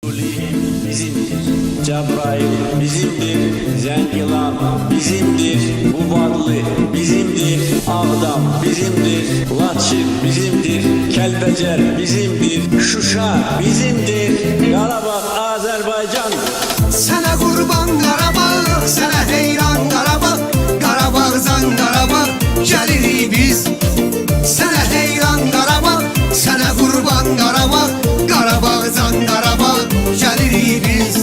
Bizimdir. Cebrail bizimdir. Zengilan bizimdir. Bubarlı bizimdir. Ağdam bizimdir. Laçin bizimdir. Kelbecer bizimdir. Şuşa bizimdir. Qarabağ Azerbaycan. Sana kurban Qarabağ, sana heyran Qarabağ, Qarabağdan Qarabağ gəlirik biz. Sana heyran Qarabağ, sana kurban Qarabağ, Qarabağdan Qarabağ gəlirik biz.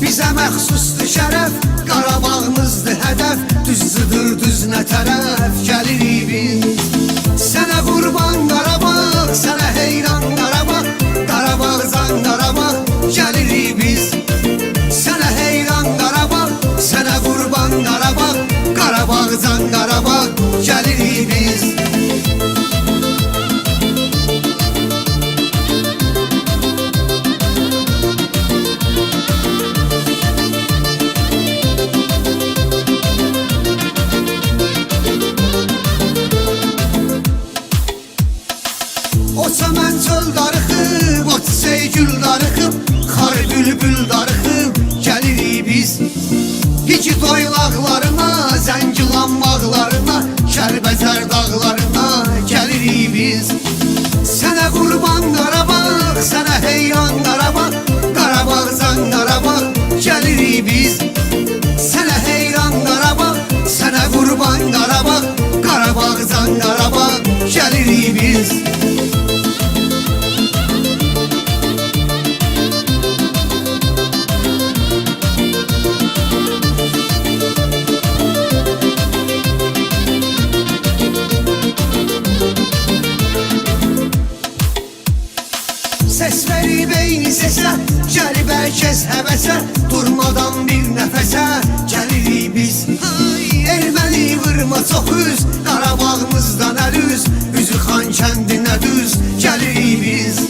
Bizə məxsusdur şərəf, Qarabağımızdır hədəf, düzdür düz nə tərəf gəlirik biz. Sənə qurban Qarabağ, sənə heyran Qarabağ, Qarabağdan Qarabağ gəlirik biz. Sənə heyran Qarabağ, sənə qurban Qarabağ, Qarabağdan Qarabağ gəlirik biz. O çəmən çöl darıxıb, o çiçək gül darıxıb, xar bülbül darıxıb, gəlirik biz. İki toylaqlarına, Zəngilan bağlarına, Kəlbəzər dağlarına gəlirik biz. Sənə qurban Qarabağ, sənə heyran Qarabağ, Qarabağdan Qarabağ gəlirik biz. Sənə heyran Qarabağ, sənə qurban Qarabağ, Qarabağdan Qarabağ gəlirik biz. Ses verib eyni səsə, gəlib ərkəz həvəsə, durmadan bir nəfəsə gəlirik biz. Erməni vırma çox üz, Qarabağımızdan əl üz, üzü xan kəndinə düz gəlirik biz.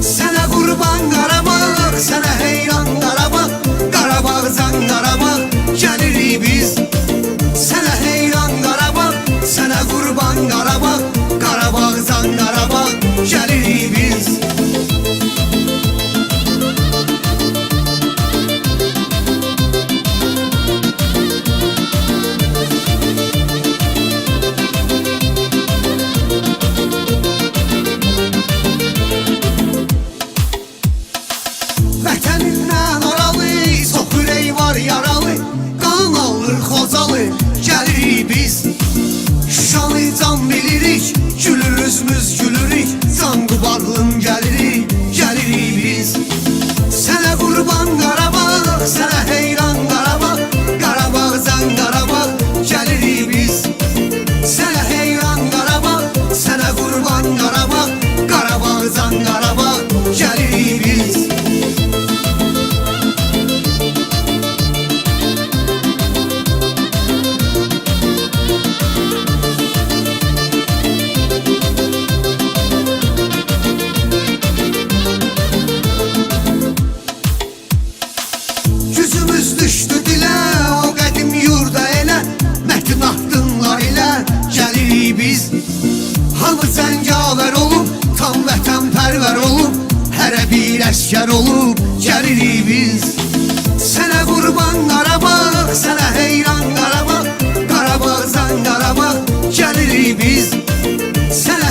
Sənə qurban Qarabağ, sənə heyran Qarabağ, Qarabağdan Qarabağ gəlirik biz. Sənə heyran Qarabağ, sənə qurban Qarabağ, Qarabağdan Qarabağ gəlirik biz. Vətənindən aralı, çox ürək var yaralı, qan alır Xocalı, gəlirik biz. Şuşanı can bilirik, gülürüzmüz gülürük, can qubarlım gəlirik, gəlirik biz. Sənə qurban Qarabağ, sənə heyran Qarabağ, Qarabağdan Qarabağ gəlirik biz. Sənə heyran Qarabağ, sənə qurban Qarabağ, Qarabağdan Qarabağ gəlirik biz. Gücümüz düşdü dilə, o qədim yurda elə, mətin addımlar ilə gəlirik biz. Hamı cəngavər olub, tam vətənpərvər olub, hərə bir əskər olub, gəlirik biz. Sənə qurban Qarabağ, sənə heyran Qarabağ, Qarabağdan Qarabağ gəlirik biz. Sənə